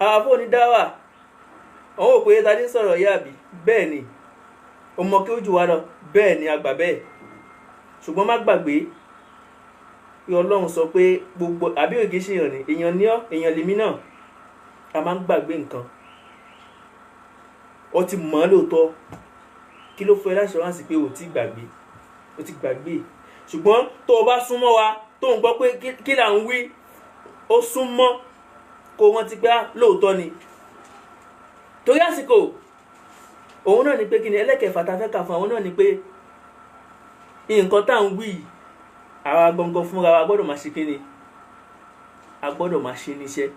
àfọ onídáwà àwọn òpè tàbí sọ̀rọ̀ yáàbí bẹ́ẹ̀ ni ọmọ kí ó jù wá lọ bẹ́ẹ̀ ni àgbà bẹ́ẹ̀ ṣùgbọ́n má gbàgbé pé Ọlọ́run sọ pé gbogbo àbí ògì ṣe èèyàn ni èèyàn ní ọ́ èèyàn lèmi náà a máa ń gbàgbé nǹkan. ó ti mọ̀ ọ́ lóòótọ́ kí ló fẹ́ láṣọ́ránsì pé ó ti gbàgbé ṣùgbọ́n tó o bá súnmọ́ wa tó ń gbọ́ pé kí là ń wí ó súnmọ́ kó wọ́n ti gbá lóòótọ́ ni. torí àsìkò òun náà ni pé kí ni ẹlẹ́kẹ̀ẹ́fà tá a fẹ́ kà fún àwọn náà ni pé nǹkan tá à ń wí àwa gangan fúnra wa gbọ́dọ̀ máa ṣe kíni a gbọ́dọ̀ máa ṣe níṣẹ́.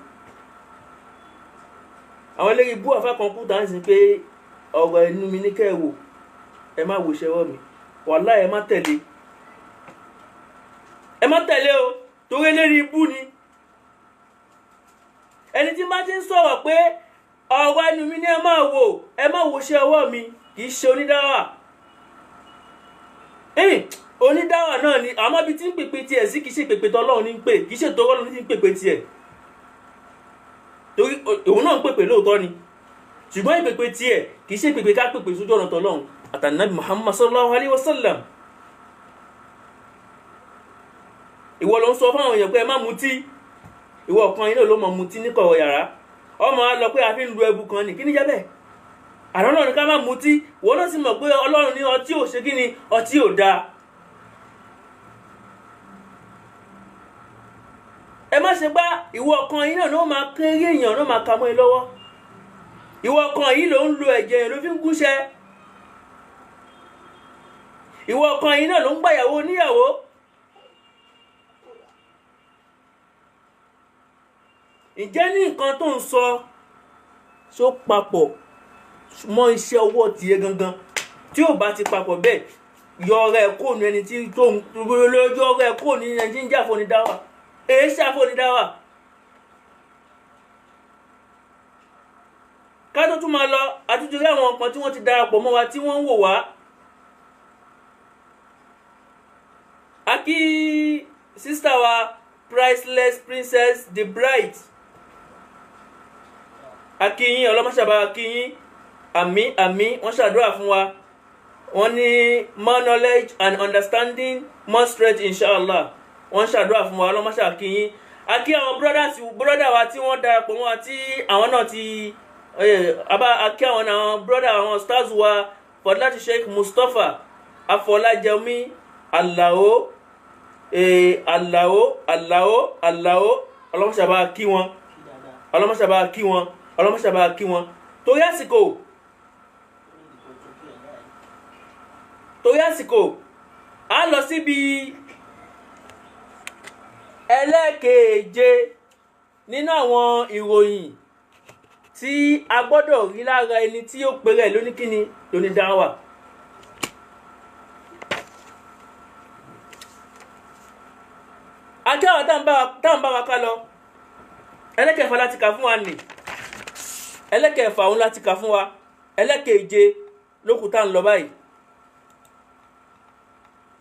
àwọn eléyìí bú àfa kan kú tàn sí pé ọ̀rọ̀ ẹnu mi ní kẹ́ẹ̀wò ẹ má wo ṣẹ́wọ́ mi wàláhì ẹ má tẹ̀lé o torí eléyìí ibú ni. ẹni tí má ti ń sọ̀rọ̀ pé ọ̀rọ̀ ẹnu mi ní ẹ má wo ṣẹ́wọ́ mi kì í ṣe onídáwà. Onídáwà náà ni àmọ́ bí tí ń pèpè tiẹ̀ sí kìí ṣe pèpè tọ́lọ́run ní ń pè kìí ṣe tọ́lọ́run ní ń pèpè tiẹ̀ torí òun náà ń pèpè lóòótọ́ ni ṣùgbọ́n ìpèpè tiẹ̀ kìí ṣe pèpè ká pèpè sójú ọ̀nà tọ́lọ́run àtànàbí Muhammad sallallahu alayhi wa sallam. ìwọ ló ń sọ fún àwọn èèyàn pé ẹ má mutí ìwọ kan iná ló mọ mutí ní kọ̀rọ̀ yàrá ọmọ á lọ pé a fi ń lu ẹbu kan ní kí ní jẹ́ bẹ́ẹ̀ àrùn náà ní ká má mutí wọ́n ló sì mọ̀ pé Ọlọ́run ní ọtí ò ṣe kí ni ọtí ò dáa. ẹ má ṣe gbá ìwọ kan yìí náà ló máa kéré èèyàn ló máa ka mọ́ ẹ lọ́wọ́ ìwọ kan yìí ló ń lo ẹ̀jẹ̀ èèyàn ló fi ń gúnṣẹ́ ìwọ kan yìí náà ló ń gbàyàwó níyàwó. ǹjẹ́ ní nǹkan tó ń sọ ṣó papọ̀ mọ́ iṣẹ́ ọwọ́ tiẹ̀ gangan tí ò bá ti papọ̀ bẹ́ẹ̀ yọ ọ̀rẹ́ ẹ̀ kò ní ẹni tí tó ń lójú ọ̀rẹ́ ẹ̀ kò ní ẹni tí ń jà fún ni dáwà èé ṣàfònídáwà. ká tó tún máa lọ àtúntò rí àwọn ọkàn tí wọ́n ti darapọ̀ mọ́ wa tí wọ́n ń wò wá. a kí sísítà wa Priceless Princess The Bright a kí yín ọlọ́mọṣàbá a kí yín àmín wọ́n ṣàdúrà fún wa wọ́n ní more knowledge and understanding more strength inshallah wọ́n ṣàdúrà fún wa ọlọ́mọṣà kí yín a kí àwọn brọ́dà wa tí wọ́n darapọ̀ mọ́ wa tí àwọn náà ti a kí àwọn brọ́dà àwọn stars wa Fọláti Sheikh Mustapha Afọlájẹmí Alao ọlọ́mọṣàbá kí wọn ọlọ́mọṣàbá kí wọn torí àsìkò a lọ síbi ẹlẹ́ẹ̀keje nínú àwọn ìròyìn tí a gbọ́dọ̀ rí lára ẹni tí ó pèrè lóníkíni lónídáwà. akẹ́wà táwọn bá wa ká lọ ẹlẹ́kẹ̀ẹ́fà láti kà fún wa nì ẹlẹ́kẹ̀ẹ́fà òun láti kà fún wa ẹlẹ́kẹ̀ẹ́je lókùtà ń lọ báyìí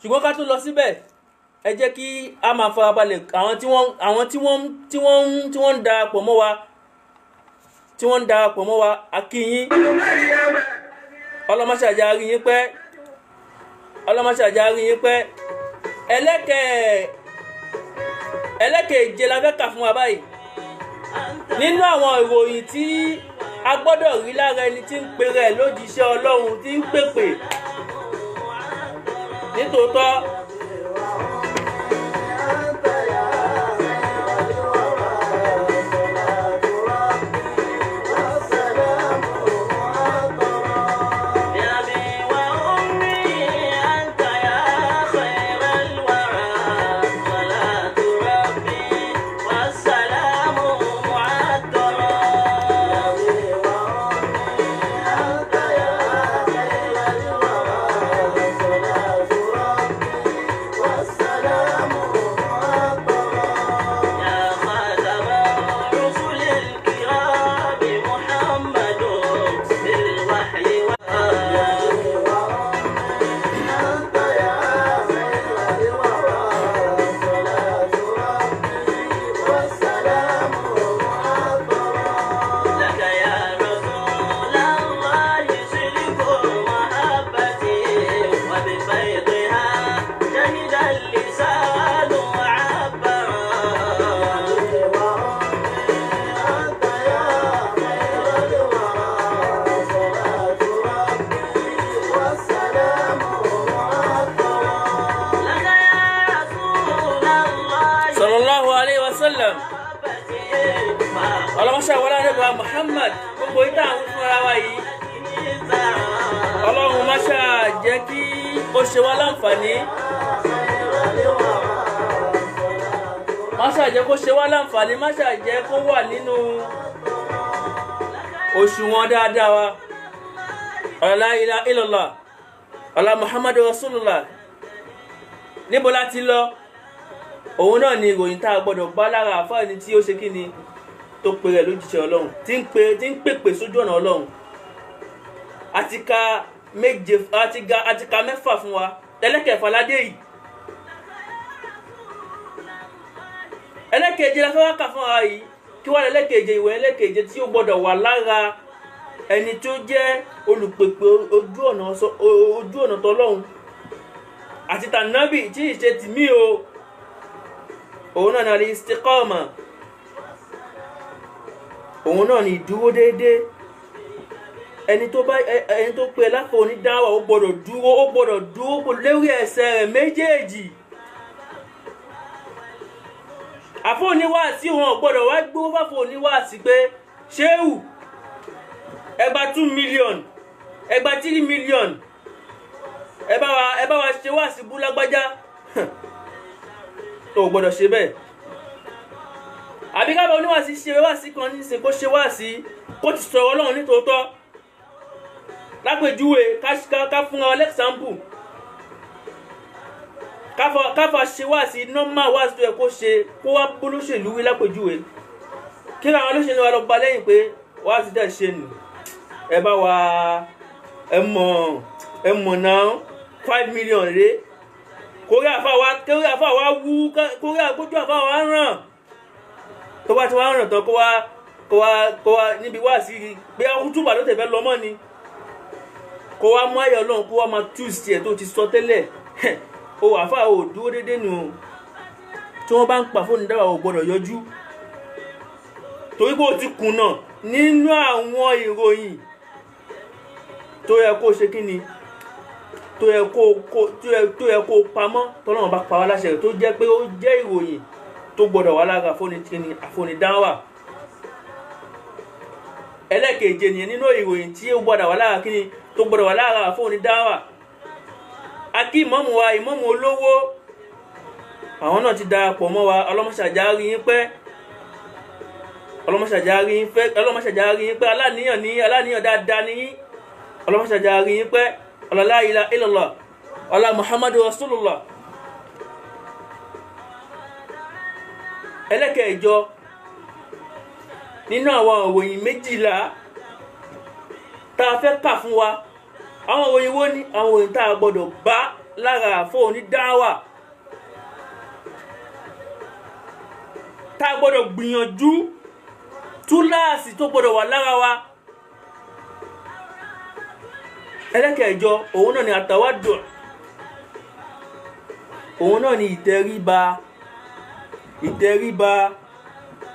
ṣùgbọ́n ká tó lọ síbẹ̀ ẹ jẹ́ kí a máa farabalẹ̀ àwọn tí wọ́n ń darapọ̀ mọ́ wa a kí yín ọlọ́mọṣàjà rí yín pẹ́ ẹlẹ́kẹ̀ẹ́je la fẹ́ kà fún wa báyìí nínú àwọn ìròyìn tí a gbọ́dọ̀ rí lára ẹni tí ń pèrè lójíṣẹ́ Ọlọ́run tí ń pèpè nítòótọ́. ọlọ́mọṣẹ́ wọlé àdébà Muhammad gbogbo ìta àwọn fún ara wa yìí ọlọ́run máṣá jẹ́ kí ó ṣe wá láǹfààní ṣàjẹ́ kó ṣe wá láǹfààní, má ṣàjẹ́ kó wà nínú òṣùwọ̀n dáadáa wa. La ilaha illallah, ala Muhammadu Rasulullah. Níbo láti lọ? Òun náà ni ìròyìn tá a gbọ́dọ̀ bá lára àfáàní tí ó ṣe kí ni tó pe rẹ̀ lójíṣẹ́ Ọlọ́run, tí ń pèpè sójú ọ̀nà Ọlọ́run. Àti ka mẹ́fà fún wa, ẹlẹ́kẹ̀ẹ́fà ládé yìí. Ẹlẹ́kẹ̀ẹ́je la fẹ́ wá kà fún wa yìí, kí wá lẹ́lẹ́kẹ̀ẹ́je ìwé ẹlẹ́kẹ̀ẹ́je tí ó gbọ́dọ̀ wà lára ẹni tó jẹ́ olùpèpè ojú ọ̀nà tọlọ́run àti tànábì tí ìṣe tìmí o. Òun náà ni al-istiqama, òun náà ni ìdúró déédéé. Ẹni tó pe lápò onídáwà ó gbọ́dọ̀ dúró lórí ẹsẹ̀ rẹ̀ méjèèjì. Àfọ oníwàásí wọn gbọ́dọ̀ wá gbó fáfọ oníwàásí pé ṣéwù ẹgbà 2 million, ẹgbà 3 million, ẹ bá wa ṣe wàásí bú lágbájá. Tó gbọ́dọ̀ ṣe bẹ́ẹ̀. Àbí ká bá oníwàásí ṣe wàásí kan ní ṣe kó ṣe wàásí kó ti sọ̀rọ̀ Ọlọ́run ní tòótọ́. Lápèjúwe ká fún wa l'example. Káfà ṣe wàásí normal wàásí tó yẹ kó ṣe kó wá bólóṣèlú wí lápèjúwe. Kí àwọn olóṣèlú wa lọ bá lẹ́yìn pé wàásí dẹ̀ ṣe nù. Ẹ bá wa ẹ mọ̀ náà 5 million rèé. Kórí àfà wa wú, kórí àgbójú àfà wa ràn. Tó bá ti wá ràn tán kó wá níbi wá sí pé túbà ló tẹ̀fẹ́ lọ mọ́ ni. Kó wá mú ayọ̀ Ọlọ́run kó wá máa túùsì ẹ̀ tó ti sọ tẹ́lẹ̀. O àfà ò dúró dédé nù. Tí wọ́n bá ń pa fóònù dáwà ò gbọ́dọ̀ yọjú. Torí pé o ti kùnà nínú àwọn ìròyìn tó yẹ kó ṣe kí ni, tó yẹ kó pamọ́ tọ́lọ́run bá pa wá láṣẹ rẹ̀, tó jẹ́ pé ó jẹ́ ìròyìn tó gbọ́dọ̀ wà lára àfonidáwà. Ẹlẹ́kẹ̀ẹ́je nìyẹn nínú ìròyìn tí ó gbọ́dọ̀ wà lára kí ni, tó gbọ́dọ̀ wà lára àfonidáwà. Akí ìmámù wa, ìmámù olówó, àwọn náà ti darapọ̀ mọ́ wa. Ọlọ́mọṣàjárí yín pẹ́, ọlọ́mọṣàjárí yín pẹ́, aláníyàn dáadáa ní yín. Ọlọ́mọṣàjárí yín pẹ́, la ilaha illallah, ala Muhammadu Rasulullah. Ẹlẹ́kẹ̀ẹ́jọ nínú àwọn òròyìn 12 tá a fẹ́ kà fún wa. Àwọn òròyìn wo ni àwọn òròyìn tá a gbọ́dọ̀ bá lára àfọ onídáwà, tá a gbọ́dọ̀ gbìyànjú túláàsì tó gbọ́dọ̀ wà lára wa. Ẹlẹ́kẹ̀ẹ́jọ òun náà ni àtàwádù, òun náà ni ìtẹríba.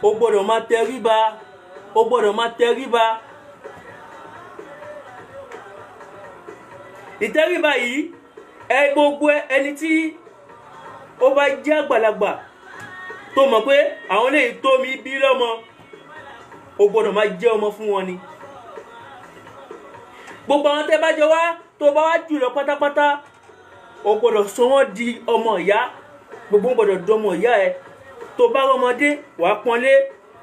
Ó gbọ́dọ̀ máa tẹríba. Ìtẹríba yìí gbogbo ẹni tí ó bá jẹ́ àgbàlagbà tó mọ̀ pé àwọn lè tó mi bí lọ́mọ, ó gbọ́dọ̀ máa jẹ́ ọmọ fún wọn ni. Gbogbo àwọn tẹ́ bá jọ wá tó bá wá jùlọ pátápátá, ó gbọ́dọ̀ sọ wọ́n di ọmọ ìyá. Gbogbo gbọ́dọ̀ dọmọ ìyá ẹ. Tó bá ọmọdé wà pọ́nlé,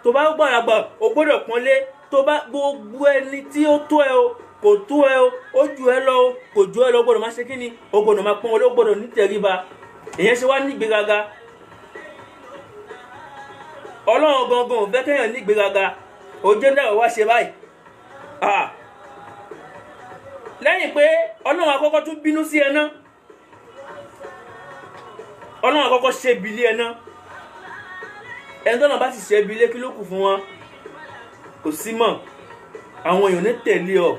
tó bá gbàlagbà ó gbọ́dọ̀ pọ́nlé. Tó bá gbogbo ẹni tí ó tó ẹ o, kò tó ẹ o, ó jù ẹ lọ o, kò jù ẹ lọ, ó gbọ́dọ̀ máa ṣe kíni, ó gbọ́dọ̀ máa pọ́n wọlé, ó gbọ́dọ̀ nítẹríba. Ìyẹn ṣe wá ní ìgbéraga. Ọlọ́run gangan ò fẹ́ kéèyàn ní ìgbéraga. Ó jẹ́ náà wá ṣe báyìí. Lẹ́yìn pé Ọlọ́run àkọ́kọ́ tún bínú sí ẹ náà. Ọlọ́run àkọ́kọ́ ṣe ìbílé ẹ náà. Ẹni tó náà bá sì ṣe ìbílé kí ló kù fún wọn? Kò sí mọ́. Àwọn èèyàn ní tẹ̀lé ọ.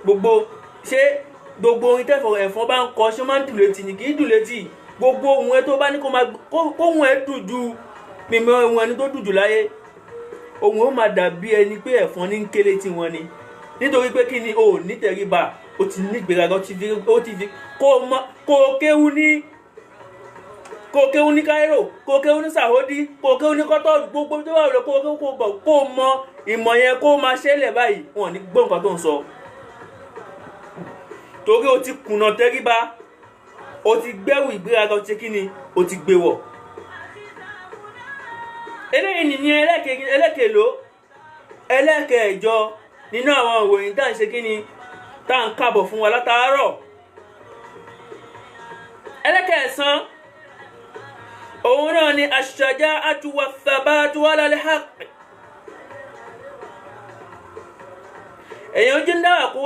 Gbogbo orin tẹ́fọ̀ ẹ̀fọn bá ń kọ ṣé máa ń dùn létí ni, kì í dùn létí. Gbogbo ohun ẹ tó bá ní kóhun ẹ dùn ju mímọ́ ohun ẹni tó dùn jù láyé. Ohun ó máa dàbí ẹni pé ẹ̀fọn ní ń ké létí wọn ni. Nítorí pé kí ni o ní tẹríba, o ti ní ìgbéraga, o ti fi kó kéwú ní Cairo, kó kéwú ní Saudi, kó kéwú ní Qatar, gbogbo tó wà lọ kó mọ ìmọ̀ yẹn kó máa ṣẹlẹ̀ báyìí, wọn ní gbọ́ nǹkan tó ń sọ. Torí o ti kùnà tẹríba, o ti gbẹ́rù ìgbéraga, o ti kí ni, o ti gbé wọ̀. eléyìí ni ẹlẹ́kẹ̀ló ẹlẹ́kẹ̀ẹ̀jọ nínú àwọn ìròyìn tá à ń ṣe kí ni tá à ń kàbọ̀ fún wa látàárọ̀. ẹlẹ́kẹ̀ẹ̀sán òun náà ni ash-shaja'atu wath-thabatu 'ala al-haqq. èèyàn ojú ń dáwà kó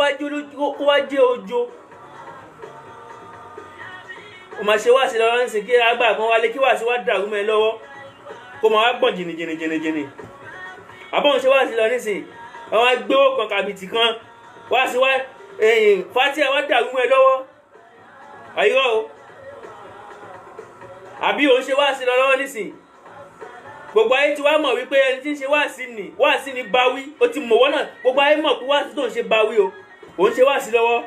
wá jẹ́ ojo. o máa ṣe wá sí lọ́wọ́ nísìnyí kí agbára kan wálé kí wá sí wá dàrú mẹ́ lọ́wọ́ kó máa wá gbọ̀n jìnnìjìnnì. àbọ̀n ṣe wá sí lọ nísìnyí àwọn agbéwò kan kàbìtì kan wá sí wá fatia wá dàrú mẹ́ lọ́wọ́ àyíwá o. àbí òun ṣe wá sí lọ lọ́wọ́ nísìnyí gbogbo ayé ti wá mọ̀ wípé ẹni tí ń ṣe wáàsí ni báwí ó ti mọ̀ wọ́n náà gbogbo ayé mọ̀ pé wáàsí tó ń ṣe báwí o òun ṣe wáàsí lọ́wọ́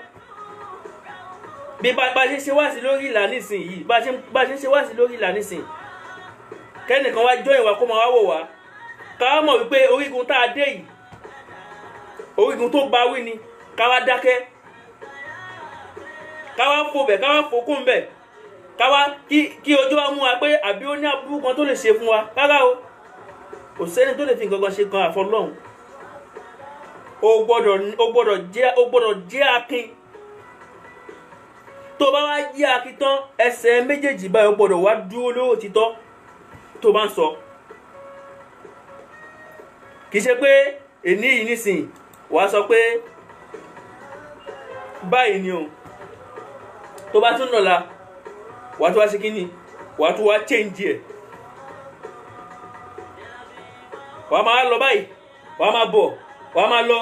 bí bá ṣe ṣe wáàsí lórí ìlà nísìnyí bá ṣe ṣe wáàsí lórí ìlà nísìnyí kẹ́nìkan wá jọ́ ìwà kó máa wá wò wá ká wá mọ̀ wípé orígun tá a dé yìí orígun tó báwí ni ká wá dákẹ́ ká wá fò bẹ̀ ká wá fòkún bẹ̀ káwá kí ojú wa mú wa pé àbí ó ní àbúrú kan tó lè ṣe fún wa rárá o kò sẹ́ni tó lè fi nǹkan kan ṣe kan àfọlọ́hún. o gbọ́dọ̀ jẹ́ akin tó bá wá jẹ́ akin tán ẹsẹ̀ méjèèjì báyìí o gbọ́dọ̀ wá dúró lórí òtítọ́ tó bá ń sọ. kì í ṣe pé èní yìí nísìnyí wàá sọ pé báyìí ni o tó bá tún lọ́la wàá tún wá ṣe kíni wàá tún wá change ẹ̀ wàá máa lọ báyìí wàá máa bọ̀ wàá máa lọ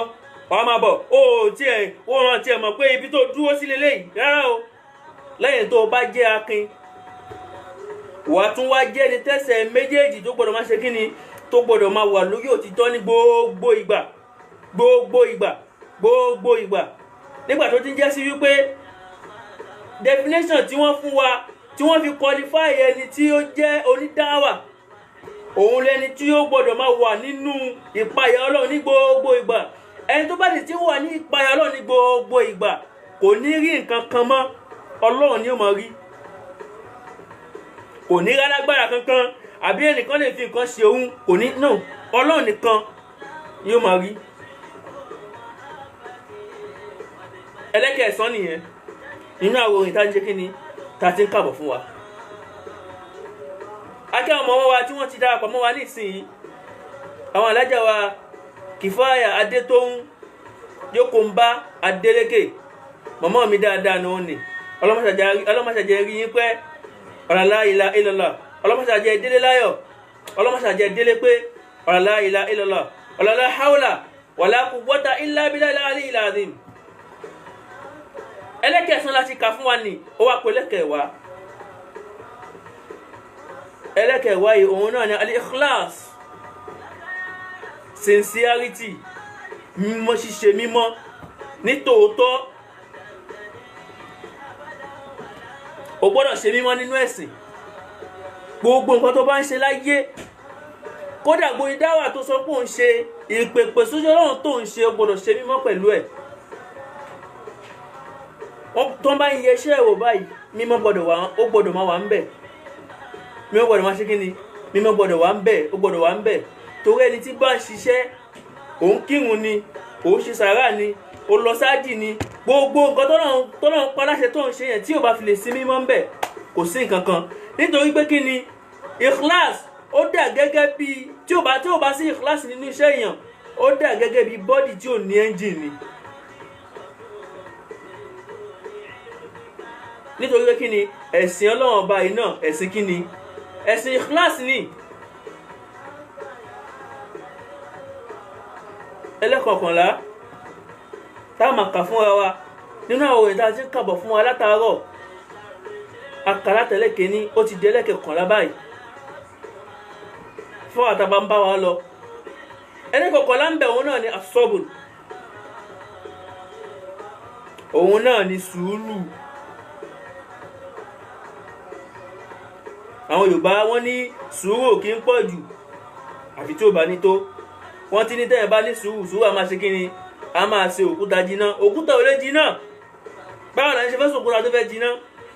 wàá máa bọ̀ ó ràn tiẹ̀ mọ̀ pé ibi tó dúró sí leléyìí rárá o. lẹ́yìn tó o bá jẹ́ akin wàá tún wá jẹ́ ní tẹ́sẹ̀ méjèèjì tó gbọ́dọ̀ máa ṣe kíni tó gbọ́dọ̀ máa wà lórí òtítọ́ ní gbogbo ìgbà nígbà tó ti ń jẹ́ sí wípé definition tí wọ́n fún wa tí wọ́n fi qualify ẹni tí ó jẹ́ onídáwà òun lẹni tí ó gbọ́dọ̀ máa wà nínú ìpayà Ọlọ́run ní gbogbo ìgbà. ẹni tó bá sì ti wà ní ìpayà Ọlọ́run ní gbogbo ìgbà kò ní rí nǹkan kan mọ́ Ọlọ́run ni ó máa rí. kò ní rálágbára kankan àbí ẹnìkan lè fi nǹkan ṣe òun kò ní no Ọlọ́run nìkan ni ó máa rí. ẹlẹ́kẹ̀ẹ́sán nìyẹn nínú àwọn orin tá ń jẹ́ kí ni tá ti ń kàbọ̀ fún wa. akẹ́ ọmọ wa tí wọ́n ti darapọ̀ mọ́ wa nísìnyí àwọn alájà wa Kìfáyà Adétóhùn Jókòǹbá Adélékè mọ̀mọ́ mi dáadáa ni wọ́n ní ọlọ́mọṣàjẹ́ rí yín pẹ́ ọ̀rọ̀ la ilaha illallah ọlọ́mọṣàjẹ́ délé láyọ̀ ọlọ́mọṣàjẹ́ délé pé ọ̀rọ̀ la ilaha illallah ọ̀rọ̀ la hawla wala quwwata illa billahi al-aliyyil azim. ẹlẹ́kẹ̀ẹ́sán láti kà fún wa ní ó wá pé ẹlẹ́kẹ̀ẹ́wá yìí òun náà ni al-ikhlas sincerity mímọ́ ṣíṣe mímọ́ ní tòótọ́. o gbọ́dọ̀ ṣe mímọ́ nínú ẹ̀sìn gbogbo nǹkan tó bá ń ṣe láyé kódà gbogbo ìdáwà tó sọ pé òun ṣe ìpèpè sójú Ọlọ́run tó ń ṣe o gbọ́dọ̀ ṣe mímọ́ pẹ̀lú ẹ̀. tó ń bá ń yẹ iṣẹ́ ìwò báyìí mímọ́ gbọ́dọ̀ máa wà ń bẹ̀ mímọ́ gbọ́dọ̀ máa ṣe kí ni mímọ́ gbọ́dọ̀ wà ń bẹ̀ ó gbọ́dọ̀ wà ń bẹ̀ torí ẹni tí bá ń ṣiṣẹ́ òun kírun ni òun ṣe sàrà ni ó lọ sáàdì ni gbogbo nǹkan tọ́lọ́run paláṣẹ tó ń ṣe yẹn tí ò bá fi lè sí mímọ́ ń bẹ̀ kò sí nǹkan kan nítorí pé kí ni ikhlas ó dà gẹ́gẹ́ bí tí ò bá sí ikhlas nínú iṣẹ́ èèyàn ó dà gẹ́gẹ́ bí bọ́dì tí ò ní ẹ́ńjìn ni. nítorí pé kí ni ẹ̀sìn Ọlọ́run ọba yìí náà ẹ̀sìn kí ni ẹ̀sìn ikhlas ni. ẹlẹ́kọ̀ọ̀kànlá tá a máa kà fúnra wa nínú àwọn òyìnbá tí ń kàbọ̀ fún wa látàárọ̀ àkàrà tẹ̀lé kìíní ó ti di ẹlẹ́kẹ̀ọ̀kànlá báyìí fún àtàbà ń bá wa lọ. ẹlẹ́kọ̀ọ̀kànlá ń bẹ̀ òun náà ni asọ́bùl òun náà ni sùúrù. àwọn Yorùbá wọ́n ní sùúrù kì í pọ̀ jù àfi tí ó bá ní tó. wọ́n ti ní tẹ́yẹ̀ bá ní sùúrù a máa ṣe kí ni a máa ṣe òkúta jiná òkúta ò lè jiná báwo la ń ṣe fẹ́ sòkúta tó fẹ́ jiná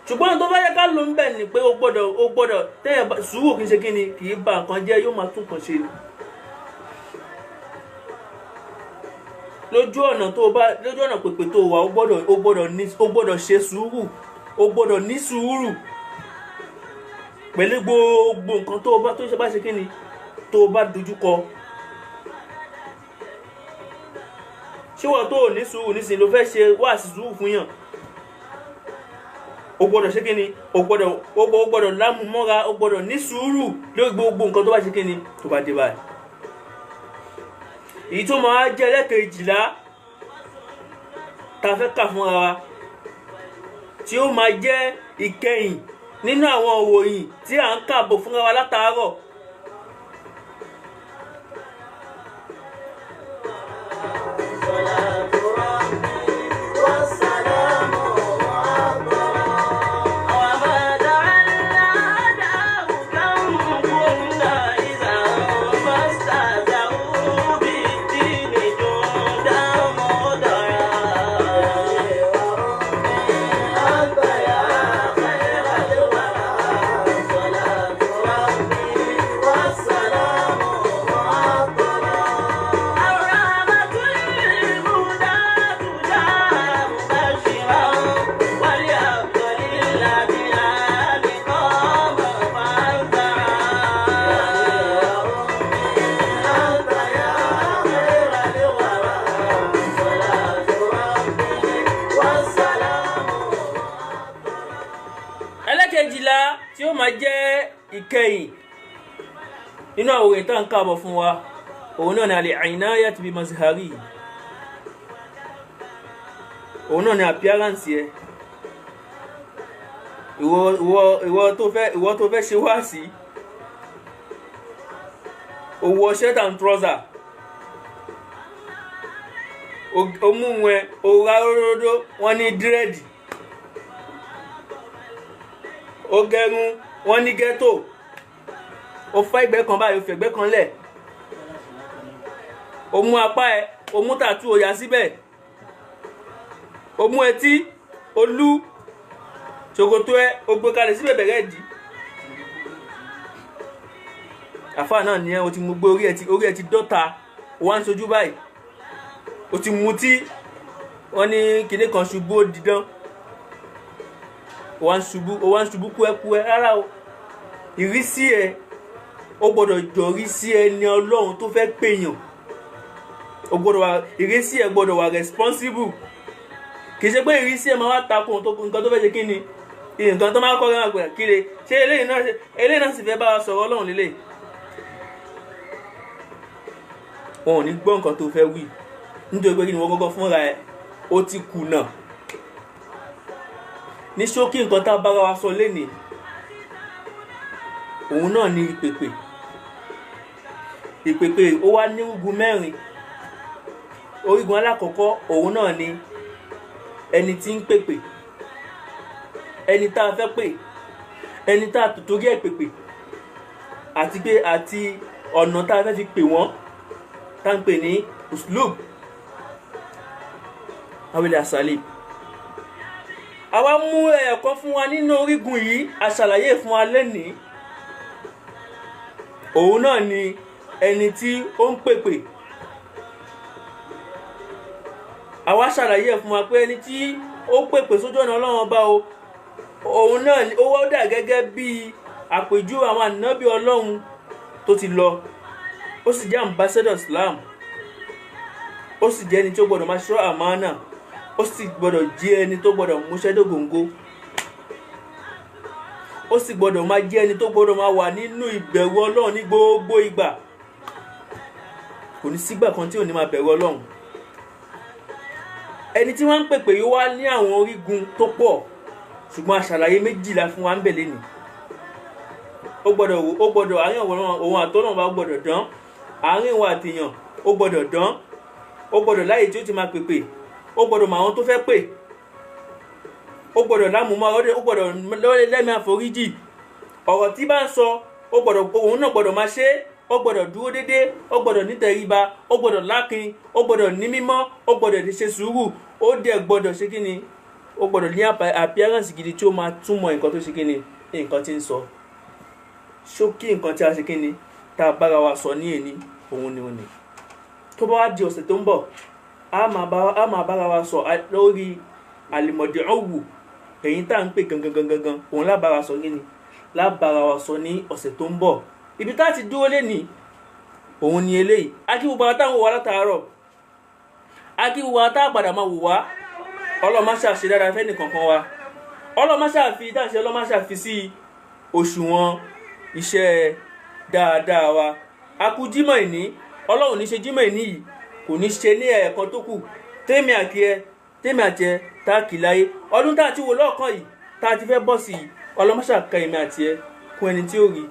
ṣùgbọ́n tó bá yẹ ká ló ń bẹ̀ ni pé ó gbọ́dọ̀ tẹ́yẹ̀ sùúrù kì í ṣe kí ni kì í ba nǹkan jẹ́, yóò máa tún nǹkan ṣe ni. lójú ọ̀nà pèpè tó wà ó gbọ́dọ̀ ṣe sùúrù, ó gbọ́dọ̀ ní sùúrù pẹ̀lú gbogbo nǹkan tó bá ṣe kí ni tó bá dojúkọ. ṣé wọ́n tó ní sùúrù nísìnyí ló fẹ́ ṣe wá sí sùúrù fún yàn, ó gbọ́dọ̀ ṣe kí ni ó gbọ́dọ̀ lámúmọ́ra, ó gbọ́dọ̀ ní sùúrù lórí gbogbo nǹkan tó bá ṣe kí ni tó bá dé báyìí. èyí tó máa jẹ́ ẹlẹ́kejìlá tá a fẹ́ kà fúnra wa tí ó máa jẹ́ ìkẹyìn nínú àwọn òròyìn tí à ń kàbọ̀ fúnra wa látàárọ̀. ẹlẹ́kejìlá tí ó máa jẹ́ ìkẹyìn nínú àwòrán tá ń káàbọ̀ fún wa, òun náà ni al-inayat bi mazhari, òun náà ni appearance yẹ. ìwọ tó fẹ́ ṣe wá sí ó wọ shirt and trouser, ó mú wọn ó rá ródó, wọ́n ní dírẹ́dì, ó gẹrun, wọ́n ní ghetto, ó fá ìgbẹ́ kan báyìí, ó fẹ̀gbẹ́ kan lẹ̀, ó mú apá ẹ, ó mú tàtú òyà síbẹ̀, ó mú etí, ó lú ṣòkòtò ẹ, ó gbé kalẹ̀ síbẹ̀ bẹ̀rẹ̀ dì. àfáà náà nìyẹn, ó ti mú gbé orí ẹ ti dọ́ta, ó wá ń sojú báyìí, ó ti mutí, wọ́n ní kinní kan ṣubú ó didán, ó wá ń ṣubú kúẹ́kúẹ́. rárá o, ìrísí ẹ ó gbọ́dọ̀ jọrí sí ẹni Ọlọ́run tó fẹ́ pèèyàn, ìrísí ẹ gbọ́dọ̀ wà responsible. kì í ṣe pé ìrísí ẹ máa wá takò nǹkan tó fẹ́ ṣe kí ni, nǹkan tó máa kọ́ ẹ máa gbà kíre, ṣé eléyìí náà sì fẹ́ bá wa sọ̀rọ̀ Ọlọ́run lélẹ̀. wọn ò ní gbọ́ nǹkan tó fẹ́ wí, nítorí pé kí ni wọ́n kọ́kọ́ fúnra ẹ ó ti kùnà. ní ṣókí nǹkan tá a bára wa sọ lénìí, òun náà ni ìpèpè ó wá ní orígun mẹ́rin. orígun alákọ̀ọ́kọ́ òun náà ni ẹni tí ń pèpè, ẹni tá a fẹ́ pè, ẹni tá a torí ẹ̀ pèpè, àti ọ̀nà tá a fẹ́ fi pè wọ́n tá ń pè ní uslub awele asalib. àwa mú ẹ̀kọ́ fún wa nínú orígun yìí, a ṣàlàyé fún wa lénìí. òun náà ni ẹni tí ó ń pèpè. àwa ṣàlàyé fún wa pé ẹni tí ó pèpè sójú ọ̀nà Ọlọ́run ọba o, òun náà ó wá dà gẹ́gẹ́ bí àpèjúwe àwọn ànábì Ọlọ́run tó ti lọ. ó sì jẹ́ ambassador Islam, ó sì jẹ́ ẹni tí ó gbọ́dọ̀ máa ṣọ́ àmánà, ó sì gbọ́dọ̀ jẹ́ ẹni tó gbọ́dọ̀ múṣẹ́ dógóńgó, ó sì gbọ́dọ̀ máa jẹ́ ẹni tó gbọ́dọ̀ máa wà nínú ìbẹ̀rù Ọlọ́run ní gbogbo ìgbà. kò ní sígbà kan tí ò ní máa bẹ̀rù Ọlọ́run. ẹni tí wọ́n ń pèpè yìí wá ní àwọn orígun tó pọ̀, ṣùgbọ́n a ṣàlàyé méjìlá fún wa ń bẹ̀ lénìí. ó gbọ́dọ̀ àárín òun àtọ́nà bá gbọ́dọ̀ dán, àárín òun àtìyàn ó gbọ́dọ̀ dán, ó gbọ́dọ̀ láyè tí ó ti máa pèpè, ó gbọ́dọ̀ mọ àwọn tó fẹ́ pè, ó gbọ́dọ̀ lámùmọ́, ó gbọ́dọ̀ lẹ́mìí àforíjì. ọ̀rọ̀ tí bá ń sọ òun náà gbọ́dọ̀ máa ṣe é, ó gbọ́dọ̀ dúró déédéé, ó gbọ́dọ̀ nítẹríba, ó gbọ́dọ̀ lákin, ó gbọ́dọ̀ ní mímọ́, ó gbọ́dọ̀ ṣe sùúrù, ó dẹ̀ gbọ́dọ̀ ṣe kí ni, ó gbọ́dọ̀ ní appearance gidi tí ó máa túmọ̀ nǹkan tó ṣe kíni nǹkan tí ń sọ ṣókí nǹkan tí a ṣe kíni tá a bára wa sọ ní èní òun ni tó bá wá di ọ̀sẹ̀ tó ń bọ̀ a máa bára wa sọ lórí al-mad'u èyí tá à ń pè gangan òun lábára sọ kíni lábára wa sọ ní ọ̀sẹ̀ tó ń bọ̀ ibi tá a ti dúró lé ní òun ni eléyìí a kí gbogbo àwọn táwọn wò wá látàárọ̀ a kí gbogbo àwọn táwọn padà máa wò wá ọlọ́máṣà ṣe dára fẹ́ nìkankan wa ọlọ́máṣà fi dáṣẹ́ ọlọ́máṣà fi sí òṣùwọ̀n iṣẹ́ dáadáa wa a kú jímọ̀ ìní ọlọ́run ní ṣe jímọ̀ ìní yìí kò ní ṣe ní ẹ̀ẹ̀kan tó kù tèmi àti ẹ tá a kì láyé ọdún tá a ti wò lọ́ọ̀kan yìí tá a ti fẹ́ bọ́ sí i ọlọ́máṣà ka èmi àti ẹ kún ẹni tí ó rí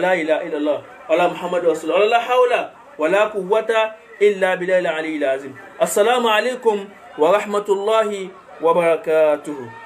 la ilaha illallah ọlá muhammadu rasulullah ọlá hawla wala quwwata illa billahi al-aliyyil azim assalamu alaikum wa rahmatullahi wa barakatuhu.